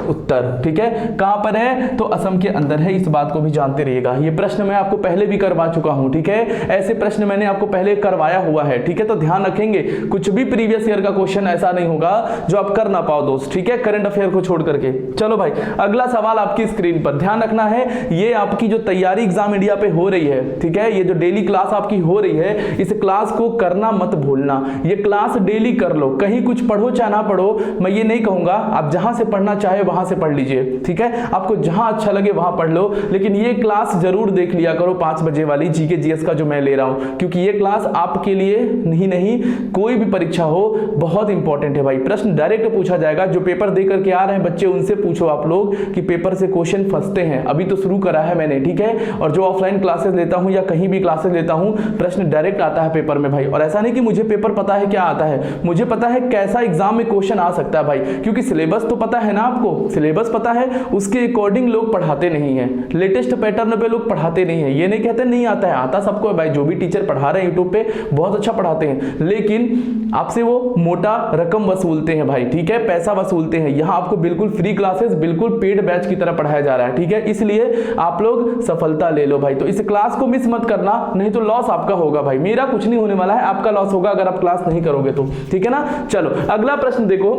उत्तर, ठीक है। कहां पर है, तो असम के अंदर है, इस बात को भी जानते रहिएगा। ये प्रश्न मैं आपको पहले भी करवा चुका हूं, ठीक है, ऐसे प्रश्न मैंने आपको पहले करवाया हुआ है, ठीक है। तो ध्यान रखेंगे, कुछ भी प्रीवियस ईयर का क्वेश्चन ऐसा नहीं होगा जो आप कर ना पाओ दोस्त, ठीक है, करंट अफेयर को छोड़ करके। चलो भाई, अगला सवाल आपकी स्क्रीन पर, ध्यान रखना है, ये आपकी जो तैयारी एग्जाम इंडिया पे हो रही है, ठीक है, ये जो डेली क्लास आपकी हो रही है, इस क्लास को करना मत भूलना। ये क्लास डेली कर लो, कहीं कुछ पढ़ो चाहे ना पढ़ो, मैं ये नहीं कहूंगा, आप जहां से पढ़ना चाहे वहां से पढ़ लीजिए, ठीक है, आपको जहां अच्छा लगे वहां पढ़ लो, लेकिन ये क्लास जरूर देख लिया करो 5 बजे वाली जीके जीएस का जो मैं ले रहा हूं, क्योंकि ये क्लास आपके लिए नहीं कोई भी परीक्षा हो बहुत इंपॉर्टेंट है भाई। प्रश्न डायरेक्ट पूछा जाएगा, जो पेपर दे करके आ रहे हैं बच्चे उनसे पूछो आप लोग कि पेपर से क्वेश्चन फंसते हैं, अभी तो शुरू करा है मैंने, ठीक है, और जो ऑफलाइन क्लासेस लेता हूं या कहीं भी क्लासेस लेता हूं, प्रश्न डायरेक्ट आता है पेपर में भाई। और ऐसा नहीं कि मुझे पेपर पता है क्या आता है, मुझे पता है कैसा एग्जाम में क्वेश्चन आ सकता है भाई, क्योंकि सिलेबस तो पता है ना आपको, सिलेबस पता है, उसके अकॉर्डिंग लोग पढ़ाते नहीं है, लेटेस्ट पैटर्न पे लोग पढ़ाते नहीं है। ये नहीं कहते नहीं आता है, आता सबको है भाई, जो भी टीचर पढ़ा रहे हैं यूट्यूब पे बहुत अच्छा पढ़ाते हैं, लेकिन आपसे वो मोटा रकम वसूलते हैं भाई, ठीक है, पैसा वसूलते हैं। यहां आपको बिल्कुल फ्री क्लासेस, बिल्कुल पेड बैच की तरह पढ़ाया जा रहा है, ठीक है, इसलिए आप लोग सफलता ले लो भाई। तो इस क्लास को मिस मत करना, नहीं तो लॉस आपका होगा भाई, मेरा कुछ नहीं होने वाला है, आपका लॉस होगा अगर आप क्लास नहीं करोगे तो, ठीक है ना। चलो अगला प्रश्न देखो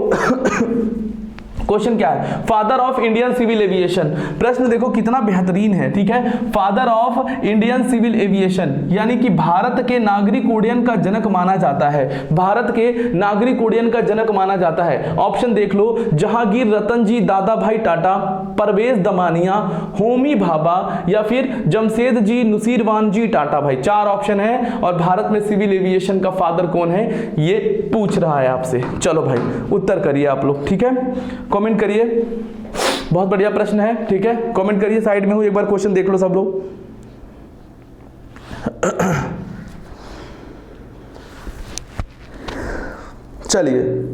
क्वेश्चन क्या है, father of Indian civil aviation. प्रश्न देखो कितना बेहतरीन है, ठीक है, father of Indian civil aviation यानी कि भारत के नागरिक उड्डयन का जनक माना जाता है, भारत के नागरिक उड्डयन का जनक माना जाता है। ऑप्शन देख लो, जहांगीर रतन जी, दादा भाई टाटा, परवेज दमानिया, होमी भाभा या फिर जमशेद जी, नुसीरवान जी टाटा। भाई 4 ऑप्शन है और भारत में सिविल एविएशन का फादर कौन है ये पूछ रहा है आपसे। चलो भाई उत्तर करिए आप लोग, ठीक है, कमेंट करिए, बहुत बढ़िया प्रश्न है, ठीक है, कमेंट करिए, साइड में हूं, एक बार क्वेश्चन देख लो सब लोग। चलिए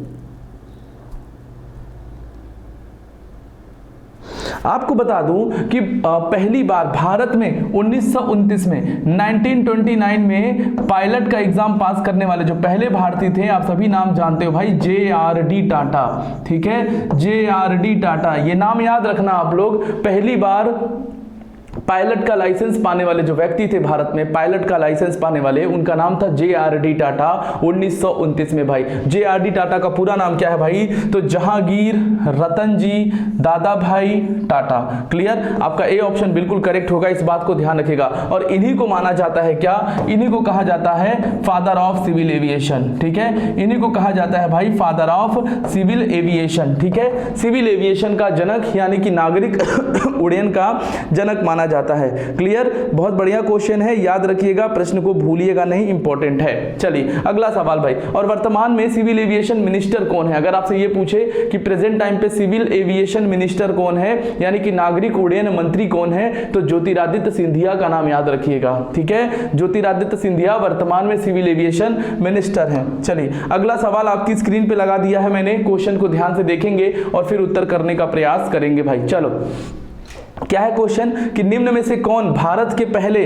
आपको बता दूं कि पहली बार भारत में 1929 में 1929 में पायलट का एग्जाम पास करने वाले जो पहले भारतीय थे, आप सभी नाम जानते हो भाई, JRD टाटा, ठीक है, JRD टाटा, ये नाम याद रखना आप लोग। पहली बार पायलट का लाइसेंस पाने वाले जो व्यक्ति थे भारत में, पायलट का लाइसेंस पाने वाले, उनका नाम था JRD टाटा 1929 में भाई। JRD टाटा का पूरा नाम क्या है भाई, तो जहांगीर रतन जी दादा भाई टाटा। क्लियर, आपका ए ऑप्शन बिल्कुल करेक्ट होगा, इस बात को ध्यान रखिएगा। और इन्हीं को माना जाता है क्या, इन्हीं को कहा जाता है फादर ऑफ सिविल एविएशन, ठीक है, इन्हीं को कहा जाता है भाई फादर ऑफ सिविल एविएशन, ठीक है, सिविल एविएशन का जनक यानी कि नागरिक उड्डयन का जनक माना जाता है। क्लियर, बहुत बढ़िया क्वेश्चन है, याद रखिएगा, प्रश्न को भूलिएगा नहीं, इंपॉर्टेंट है। चलिए अगला सवाल भाई, और वर्तमान में सिविल एविएशन मिनिस्टर कौन है। अगर आपसे ये पूछे कि प्रेजेंट टाइम पे सिविल एविएशन मिनिस्टर कौन है यानी कि नागरिक उड्डयन मंत्री कौन है, तो ज्योतिरादित्य सिंधिया का नाम याद रखिएगा, ठीक है, ज्योतिरादित्य सिंधिया वर्तमान में सिविल एविएशन मिनिस्टर हैं। चलिए अगला सवाल आपकी स्क्रीन पे लगा दिया है मैंने, क्वेश्चन को ध्यान से देखेंगे और फिर उत्तर करने का प्रयास करेंगे भाई। चलो क्या है क्वेश्चन कि निम्न में से कौन भारत के पहले,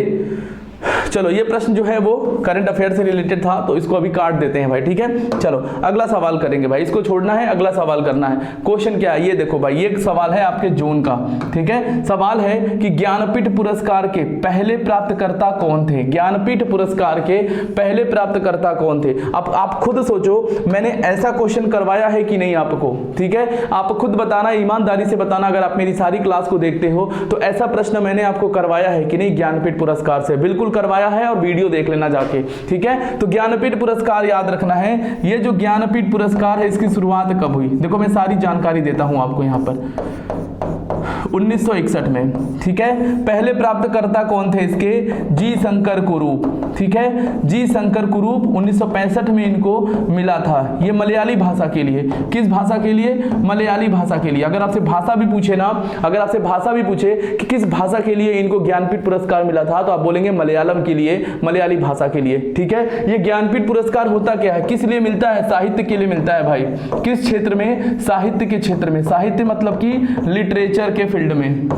चलो ये प्रश्न जो है वो करंट अफेयर से रिलेटेड था तो इसको अभी काट देते हैं भाई, ठीक है। चलो अगला सवाल करेंगे भाई, इसको छोड़ना है, अगला सवाल करना है। क्वेश्चन क्या है ये देखो भाई, ये सवाल है आपके जोन का, ठीक है, सवाल है कि ज्ञानपीठ पुरस्कार के पहले प्राप्तकर्ता कौन थे, ज्ञानपीठ पुरस्कार के पहले प्राप्तकर्ता कौन थे। अब आप खुद सोचो, मैंने ऐसा क्वेश्चन करवाया है कि नहीं आपको, ठीक है, आप खुद बताना, ईमानदारी से बताना, अगर आप मेरी सारी क्लास को देखते हो तो ऐसा प्रश्न मैंने आपको करवाया है कि नहीं ज्ञानपीठ पुरस्कार से, बिल्कुल करवाया है और वीडियो देख लेना जाके, ठीक है। तो ज्ञानपीठ पुरस्कार याद रखना है, ये जो ज्ञानपीठ पुरस्कार है इसकी शुरुआत कब हुई, देखो मैं सारी जानकारी देता हूं आपको यहां पर। 1961 में, ठीक है। पहले प्राप्तकर्ता कौन थे इसके? जी शंकर कुरूप, ठीक है। जी शंकर कुरूप 1965 में इनको मिला था। ये मलयाली भाषा के लिए, किस भाषा के लिए? मलयाली भाषा के लिए। अगर आपसे भाषा भी पूछे ना, अगर आपसे भाषा भी पूछे कि किस भाषा के लिए इनको ज्ञानपीठ पुरस्कार मिला था, तो आप बोलेंगे मलयालम के लिए, मलयाली भाषा के लिए, ठीक है। ये ज्ञानपीठ पुरस्कार होता क्या है, किस लिए मिलता है? साहित्य के लिए मिलता है भाई। किस क्षेत्र में? साहित्य के क्षेत्र में। साहित्य मतलब कि लिटरेचर के फील्ड में,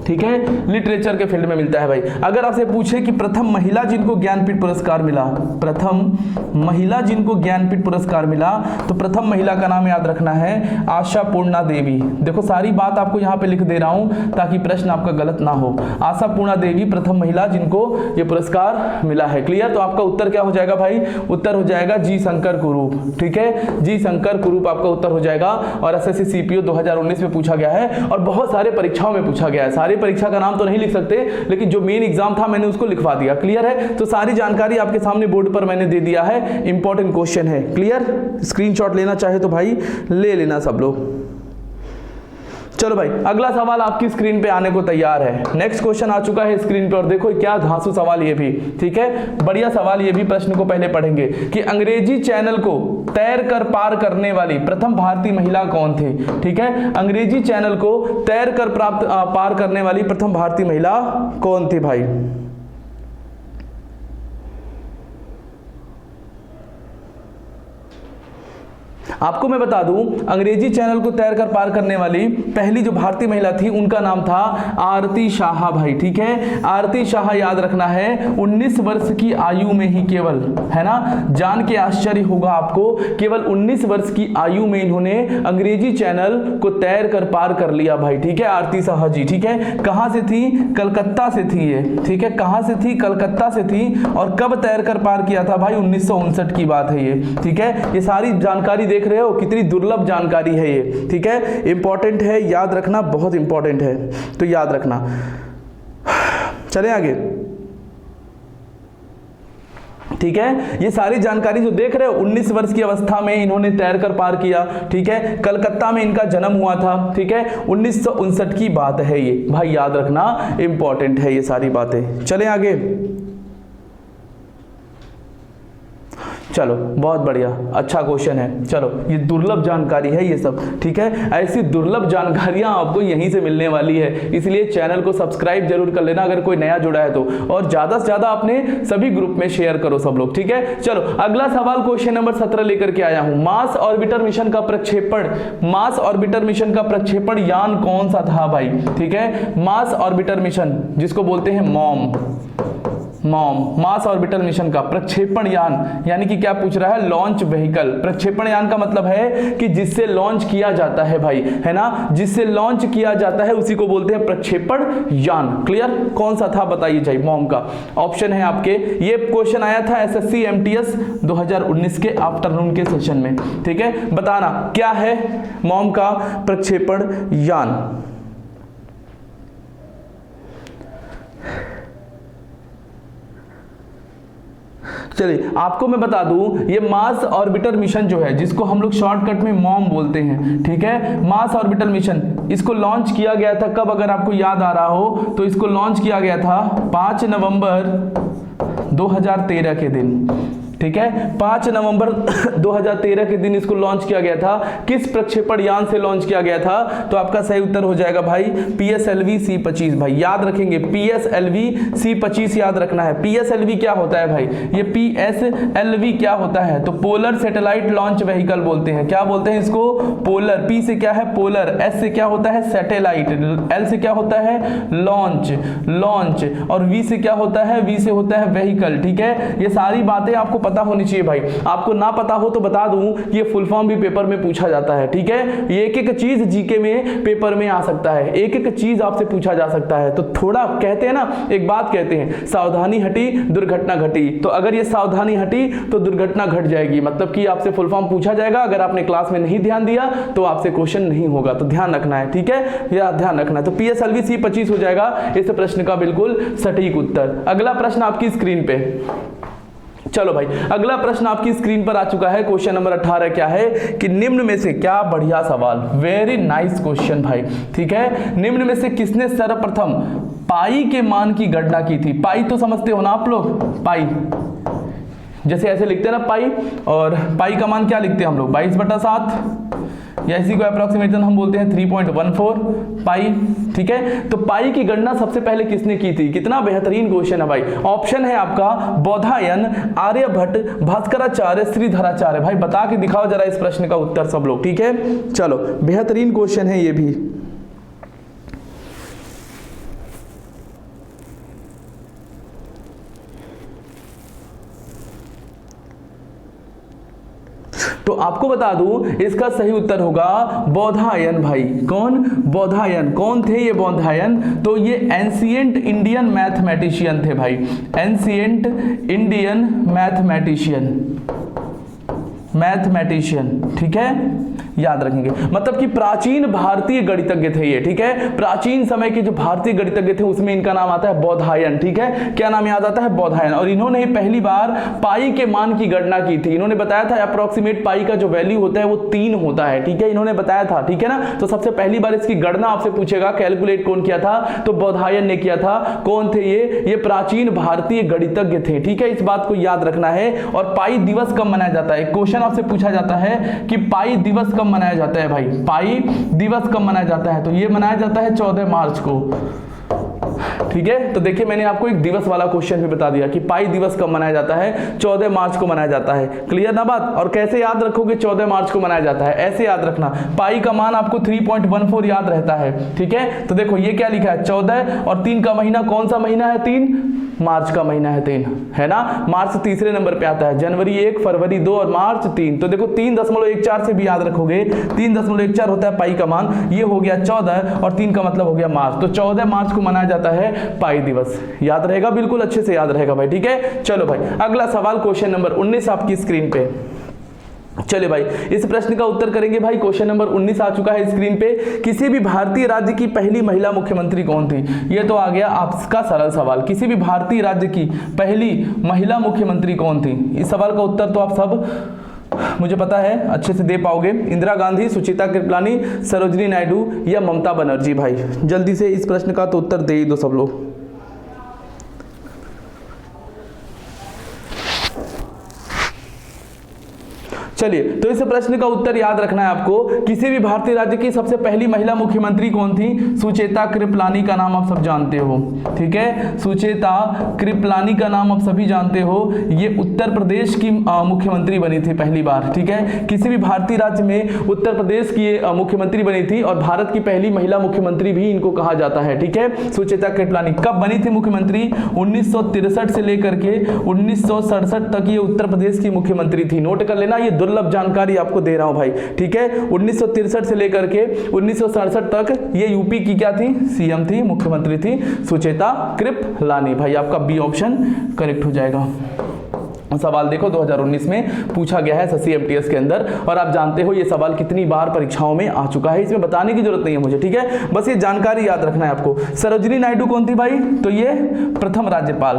ठीक है, लिटरेचर के फील्ड में मिलता है भाई। अगर आपसे पूछे कि प्रथम महिला जिनको ज्ञानपीठ पुरस्कार मिला, प्रथम महिला जिनको ज्ञानपीठ पुरस्कार मिला, तो प्रथम महिला का नाम याद रखना है आशा पूर्णा देवी। देखो सारी बात आपको यहाँ पे लिख दे रहा हूं ताकि प्रश्न आपका गलत ना हो। आशा पूर्णा देवी प्रथम महिला जिनको ये पुरस्कार मिला है। क्लियर? तो आपका उत्तर क्या हो जाएगा भाई? उत्तर हो जाएगा जी शंकर कुरूप, ठीक है। जी शंकर कुरूप आपका उत्तर हो जाएगा। और एसएससी सीपीओ 2019 में पूछा गया है और बहुत सारे परीक्षाओं में पूछा गया है। सारे परीक्षा का नाम तो नहीं लिख सकते, लेकिन जो मेन एग्जाम था मैंने उसको लिखवा दिया। क्लियर है? तो सारी जानकारी आपके सामने बोर्ड पर मैंने दे दिया है। इंपॉर्टेंट क्वेश्चन है। क्लियर? स्क्रीनशॉट लेना चाहे तो भाई ले लेना सब लोग। चलो भाई, अगला सवाल आपकी स्क्रीन पे आने को तैयार है। नेक्स्ट क्वेश्चन आ चुका है स्क्रीन पे और देखो क्या धांसू सवाल ये भी, ठीक है, बढ़िया सवाल ये भी। प्रश्न को पहले पढ़ेंगे कि अंग्रेजी चैनल को तैर कर पार करने वाली प्रथम भारतीय महिला कौन थी, ठीक है। अंग्रेजी चैनल को तैर कर पार करने वाली प्रथम भारतीय महिला कौन थी भाई? आपको मैं बता दूं, अंग्रेजी चैनल को तैर कर पार करने वाली पहली जो भारतीय महिला थी उनका नाम था आरती शाह भाई, ठीक है। आरती शाह याद रखना है। 19 वर्ष की आयु में ही, केवल, है ना, जान के आश्चर्य होगा आपको, केवल 19 वर्ष की आयु में इन्होंने अंग्रेजी चैनल को तैर कर पार कर लिया भाई, ठीक है। आरती शाह जी, ठीक है। कहां से थी? कलकत्ता से थी ये, ठीक है। कहां से थी? कलकत्ता से थी। और कब तैर कर पार किया था भाई? 1959 की बात है ये, ठीक है। ये सारी जानकारी देख रहे हो, कितनी दुर्लभ जानकारी है ये, ठीक है। इंपॉर्टेंट है, याद रखना, बहुत इंपॉर्टेंट है, तो याद रखना। चले आगे, ठीक है। ये सारी जानकारी जो देख रहे हो, 19 वर्ष की अवस्था में इन्होंने तैर कर पार किया, ठीक है। कलकत्ता में इनका जन्म हुआ था, ठीक है। 1959 की बात है ये भाई, याद रखना, इंपॉर्टेंट है ये सारी बातें। चले आगे, चलो बहुत बढ़िया, अच्छा क्वेश्चन है। चलो, ये दुर्लभ जानकारी है ये सब, ठीक है। ऐसी दुर्लभ जानकारियां आपको यहीं से मिलने वाली है, इसलिए चैनल को सब्सक्राइब जरूर कर लेना अगर कोई नया जुड़ा है तो, और ज्यादा से ज्यादा अपने सभी ग्रुप में शेयर करो सब लोग, ठीक है। चलो अगला सवाल क्वेश्चन नंबर 17 लेकर के आया हूं। मार्स ऑर्बिटर मिशन का प्रक्षेपण, मार्स ऑर्बिटर मिशन का प्रक्षेपण यान कौन सा था भाई, ठीक है। मार्स ऑर्बिटर मिशन जिसको बोलते हैं मॉम, मार्स ऑर्बिटल मिशन का प्रक्षेपण यान, यानी कि क्या पूछ रहा है? Launch vehicle. प्रक्षेपण यान का मतलब है कि जिससे लॉन्च किया जाता है भाई, है ना, जिससे लॉन्च किया जाता है उसी को बोलते हैं प्रक्षेपण यान। क्लियर? कौन सा था बताइए जाइए, मॉम का। ऑप्शन है आपके, ये क्वेश्चन आया था एसएससी एमटीएस 2019 के आफ्टरनून के सेशन में, ठीक है। बताना क्या है मॉम का प्रक्षेपण यान। चलिए आपको मैं बता दूं, ये मार्स ऑर्बिटर मिशन जो है, जिसको हम लोग शॉर्टकट में मॉम बोलते हैं, ठीक है। मार्स ऑर्बिटर मिशन, इसको लॉन्च किया गया था कब, अगर आपको याद आ रहा हो तो इसको लॉन्च किया गया था 5 नवंबर 2013 के दिन, ठीक है। 5 नवंबर 2013 के दिन इसको लॉन्च किया गया था। किस प्रक्षेपण यान से लॉन्च किया गया था? तो आपका सही उत्तर हो जाएगा भाई PSLV C-25 भाई, याद रखेंगे PSLV C-25 याद रखना है। PSLV क्या होता है भाई? ये PSLV क्या होता है? तो पोलर सैटेलाइट लॉन्च व्हीकल बोलते हैं। क्या बोलते हैं इसको? पोलर। P से क्या है? पोलर। S से क्या होता है? सैटेलाइट। L से क्या होता है? लॉन्च, और V से क्या होता है? V से होता है व्हीकल, ठीक है। ये सारी बातें आपको पता होनी चाहिए भाई। आपको ना पता हो तो बता दूं कि ये फुल फॉर्म भी पेपर में पूछा जाता है, ठीक है। ये एक एक चीज जीके में पेपर में आ सकता है, एक एक चीज आपसे पूछा जा सकता है। तो थोड़ा कहते हैं ना, एक बात कहते हैं, सावधानी हटी दुर्घटना घटी। तो अगर ये सावधानी हटी तो दुर्घटना घट जाएगी, मतलब कि आपसे फुल फॉर्म पूछा जाएगा। अगर आपने क्लास में नहीं ध्यान दिया तो आपसे क्वेश्चन नहीं होगा, तो ध्यान रखना है, ठीक है, यह ध्यान रखना है। तो PSLV C-25 हो जाएगा इस प्रश्न का बिल्कुल सटीक उत्तर। अगला प्रश्न आपकी स्क्रीन पे, चलो भाई, अगला प्रश्न आपकी स्क्रीन पर आ चुका है। क्वेश्चन नंबर 18 क्या है कि निम्न में से, क्या बढ़िया सवाल, वेरी नाइस क्वेश्चन भाई, ठीक है। निम्न में से किसने सर्वप्रथम पाई के मान की गणना की थी? पाई तो समझते हो ना आप लोग, पाई जैसे ऐसे लिखते हैं ना पाई, और पाई का मान क्या लिखते हैं हम लोग, 22/7, या इसी को अप्रोक्सीमेशन हम बोलते हैं 3.14 पाई, ठीक है। तो पाई की गणना सबसे पहले किसने की थी? कितना बेहतरीन क्वेश्चन है भाई। ऑप्शन है आपका बौधायन, आर्यभट्ट, भास्कराचार्य, श्रीधराचार्य। भाई बता के दिखाओ जरा इस प्रश्न का उत्तर सब लोग, ठीक है। चलो, बेहतरीन क्वेश्चन है ये भी। तो आपको बता दूं, इसका सही उत्तर होगा बौधायन भाई। कौन? बौधायन। कौन थे ये बौधायन? तो ये एंशिएंट इंडियन मैथमेटिशियन थे भाई, एंशिएंट इंडियन मैथमेटिशियन, ठीक है, याद रखेंगे। मतलब कि प्राचीन भारतीय गणितज्ञ थे ये, ठीक है। प्राचीन समय के जो भारतीय गणितज्ञ थे उसमें इनका नाम आता है बौधायन, ठीक है। क्या नाम याद आता है? बौधायन। और इन्होंने ही पहली बार पाई के मान की गणना की थी। इन्होंने बताया था अप्रोक्सीमेट पाई का जो वैल्यू होता है वो 3 होता है, ठीक है, इन्होंने बताया था, ठीक है ना। तो सबसे पहली बार इसकी गणना आपसे पूछेगा, कैलकुलेट कौन किया था? तो बौधायन ने किया था। कौन थे ये प्राचीन भारतीय गणितज्ञ थे, ठीक है, इस बात को याद रखना है। और पाई दिवस कब मनाया जाता है? क्वेश्चन आपसे पूछा जाता है कि पाई दिवस कब मनाया जाता है भाई, पाई दिवस कब मनाया जाता है? तो ये मनाया जाता है 14 मार्च को, ठीक है। तो देखिए मैंने आपको एक दिवस वाला क्वेश्चन भी बता दिया कि पाई दिवस कब मनाया जाता है, 14 मार्च को मनाया जाता है। क्लियर ना बात? और कैसे याद रखोगे 14 मार्च को मनाया जाता है? ऐसे याद रखना, पाई का मान आपको 3.14 याद रहता है, ठीक है। तो देखो ये क्या लिखा है, 14 और 3 का महीना, कौन सा महीना है? 3 मार्च का महीना है 3, है ना। मार्च तीसरे नंबर पे आता है, जनवरी 1, फरवरी 2 और मार्च 3। तो देखो 3.14 से भी याद रखोगे, 3.14 होता है पाई का मान। ये हो गया 14 और 3 का मतलब हो गया मार्च। तो 14 मार्च को मनाया जाता है पाई दिवस। याद रहेगा, बिल्कुल अच्छे से याद रहेगा भाई, ठीक है। चलो भाई, अगला सवाल क्वेश्चन नंबर 19 आपकी स्क्रीन पे। चलिए भाई, इस प्रश्न का उत्तर करेंगे भाई। क्वेश्चन नंबर 19 आ चुका है स्क्रीन पे। किसी भी भारतीय राज्य की पहली महिला मुख्यमंत्री कौन थी? ये तो आ गया आपका सरल सवाल। किसी भी भारतीय राज्य की पहली महिला मुख्यमंत्री कौन थी? इस सवाल का उत्तर तो आप सब मुझे पता है अच्छे से दे पाओगे। इंदिरा गांधी, सुचिता कृपलानी, सरोजिनी नायडू या ममता बनर्जी। भाई जल्दी से इस प्रश्न का तो उत्तर दे ही दो सब लोग। चलिए, तो इस प्रश्न का उत्तर याद रखना है आपको। किसी भी भारतीय राज्य की सबसे पहली महिला मुख्यमंत्री कौन थी? सुचेता कृपलानी का नाम आप सब जानते हो, ठीक है। सुचेता कृपलानी का नाम आप सभी जानते हो। ये उत्तर प्रदेश की मुख्यमंत्री बनी थी पहली बार, ठीक है। किसी भी भारतीय राज्य में उत्तर प्रदेश की मुख्यमंत्री बनी थी और भारत की पहली महिला मुख्यमंत्री भी इनको कहा जाता है, ठीक है। सुचेता कृपलानी कब बनी थी मुख्यमंत्री? 1963 से लेकर के 1967 तक ये उत्तर प्रदेश की मुख्यमंत्री थी। नोट कर लेना, ये दुर्लभ जानकारी आपको दे रहा हूं भाई, ठीक है। 1963 से लेकर के 1967 तक ये यूपी की क्या थी? सीएम थी, मुख्यमंत्री थी, सुचेता कृपलानी। भाई आपका बी ऑप्शन करेक्ट हो जाएगा। सवाल देखो 2019 में पूछा गया है SSC-MTS के अंदर, और आप जानते हो ये सवाल कितनी बार परीक्षाओं में आ चुका है, इसमें बताने की जरूरत नहीं है मुझे, ठीक है। बस ये जानकारी याद रखना है आपको। सरोजिनी नायडू कौन थी भाई? तो ये प्रथम राज्यपाल,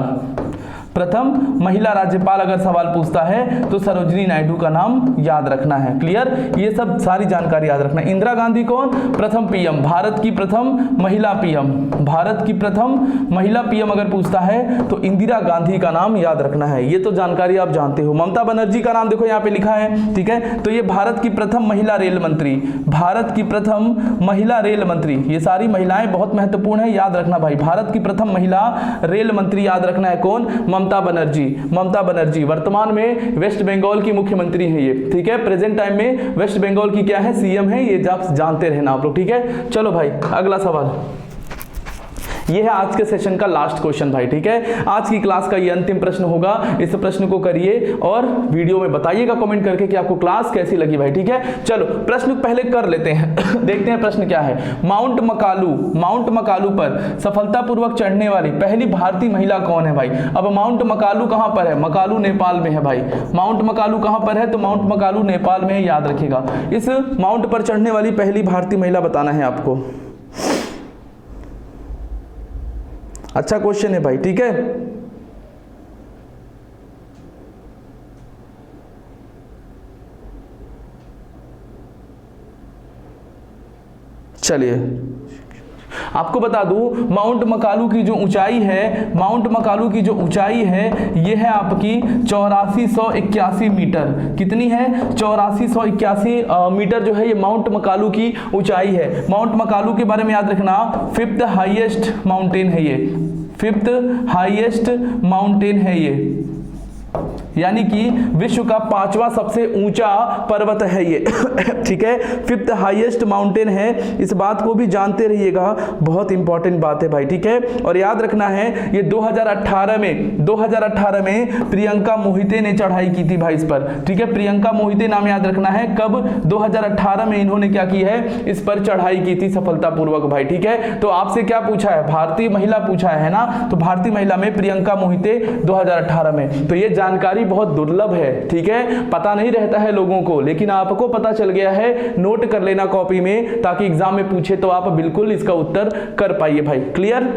प्रथम महिला राज्यपाल अगर सवाल पूछता है तो सरोजिनी नायडू का नाम याद रखना है। क्लियर? ये सब सारी जानकारी याद रखना है। इंदिरा गांधी कौन? प्रथम पीएम, भारत की प्रथम महिला पीएम, भारत की प्रथम महिला पीएम अगर पूछता है तो इंदिरा गांधी का नाम याद रखना है। ये तो जानकारी आप जानते हो। ममता बनर्जी का नाम देखो यहाँ पे लिखा है, ठीक है। तो ये भारत की प्रथम महिला रेल मंत्री, भारत की प्रथम महिला रेल मंत्री। ये सारी महिलाएं बहुत महत्वपूर्ण है, याद रखना भाई। भारत की प्रथम महिला रेल मंत्री याद रखना है कौन? ममता बनर्जी। ममता बनर्जी वर्तमान में वेस्ट बंगाल की मुख्यमंत्री है ये, ठीक है। प्रेजेंट टाइम में वेस्ट बंगाल की क्या है? सीएम है। ये आप जानते रहना आप लोग, ठीक है। चलो भाई, अगला सवाल। ये है आज के सेशन का लास्ट क्वेश्चन भाई, ठीक है। आज की क्लास का ये अंतिम प्रश्न होगा। इस प्रश्न को करिए और वीडियो में बताइएगा कमेंट करके कि आपको क्लास कैसी लगी भाई, ठीक है। चलो प्रश्न पहले कर लेते हैं। देखते हैं प्रश्न क्या है। माउंट मकालू पर सफलतापूर्वक चढ़ने वाली पहली भारतीय महिला कौन है भाई? अब माउंट मकालू कहां पर है? मकालू नेपाल में है भाई। माउंट मकालू कहां पर है? तो माउंट मकालू नेपाल में है, याद रखिएगा। इस माउंट पर चढ़ने वाली पहली भारतीय महिला बताना है आपको। अच्छा क्वेश्चन है भाई, ठीक है। चलिए आपको बता दूं, माउंट मकालू की जो ऊंचाई है, माउंट मकालू की जो ऊंचाई है ये है आपकी 8481 मीटर। कितनी है? 8481 मीटर जो है ये माउंट मकालू की ऊंचाई है। माउंट मकालू के बारे में याद रखना, 5th हाईएस्ट माउंटेन है ये, 5th हाईएस्ट माउंटेन है ये, यानी कि विश्व का 5वां सबसे ऊंचा पर्वत है ये ठीक है, 5th हाईएस्ट माउंटेन है, इस बात को भी जानते रहिएगा, बहुत इंपॉर्टेंट बात है भाई, ठीक है। और याद रखना है ये 2018 में प्रियंका मोहिते ने चढ़ाई की थी भाई इस पर, ठीक है। प्रियंका मोहिते नाम याद रखना है, कब? 2018 में इन्होंने क्या की है, इस पर चढ़ाई की थी सफलतापूर्वक भाई, ठीक है। तो आपसे क्या पूछा है? भारतीय महिला पूछा है ना, तो भारतीय महिला में प्रियंका मोहिते 2018 में। तो ये जानकारी बहुत दुर्लभ है, ठीक है, पता नहीं रहता है लोगों को, लेकिन आपको पता चल गया है, नोट कर लेना कॉपी में, ताकि एग्जाम में पूछे तो आप बिल्कुल इसका उत्तर कर पाइए भाई। क्लियर?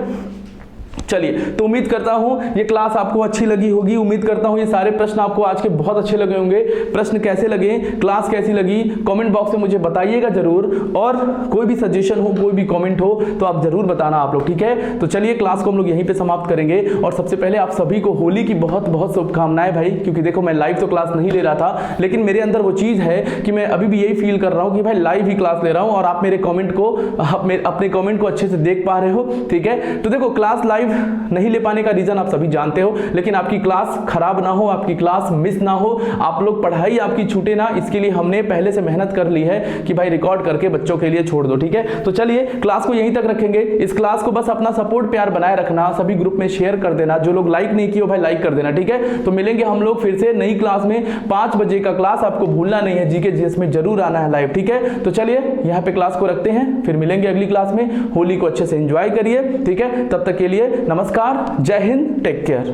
चलिए, तो उम्मीद करता हूं ये क्लास आपको अच्छी लगी होगी, उम्मीद करता हूं ये सारे प्रश्न आपको आज के बहुत अच्छे लगे होंगे। प्रश्न कैसे लगे, क्लास कैसी लगी, कमेंट बॉक्स में मुझे बताइएगा जरूर, और कोई भी सजेशन हो, कोई भी कमेंट हो तो आप जरूर बताना आप लोग, ठीक है। तो चलिए क्लास को हम लोग यहीं पे समाप्त करेंगे, और सबसे पहले आप सभी को होली की बहुत बहुत शुभकामनाएं भाई, क्योंकि देखो मैं लाइव तो क्लास नहीं ले रहा था, लेकिन मेरे अंदर वो चीज है कि मैं अभी भी यही फील कर रहा हूँ कि भाई लाइव ही क्लास ले रहा हूँ, और आप मेरे कॉमेंट को, अपने कॉमेंट को अच्छे से देख पा रहे हो, ठीक है। तो देखो क्लास लाइव नहीं ले पाने का रीजन आप सभी जानते हो, लेकिन आपकी क्लास खराब ना हो, आपकी क्लास मिस ना हो, आप लोग पढ़ाई आपकी छूटे ना, इसके लिए हमने पहले से मेहनत कर ली है कि भाई रिकॉर्ड करके बच्चों के लिए छोड़ दो, ठीक है। तो चलिए क्लास को यहीं तक रखेंगे, इस क्लास को बस अपना सपोर्ट प्यार बनाए रखना, सभी ग्रुप में शेयर कर देना, जो लोग लाइक नहीं किए हो भाई लाइक कर देना, ठीक है। तो मिलेंगे हम लोग फिर से नई क्लास में, 5 बजे का क्लास आपको भूलना नहीं है, जीके जीएस में जरूर आना है लाइव, ठीक है। तो चलिए यहाँ पे क्लास को रखते हैं, फिर मिलेंगे अगली क्लास में। होली को अच्छे से एंजॉय करिए, ठीक है। तब तक के लिए नमस्कार, जय हिंद, टेक केयर।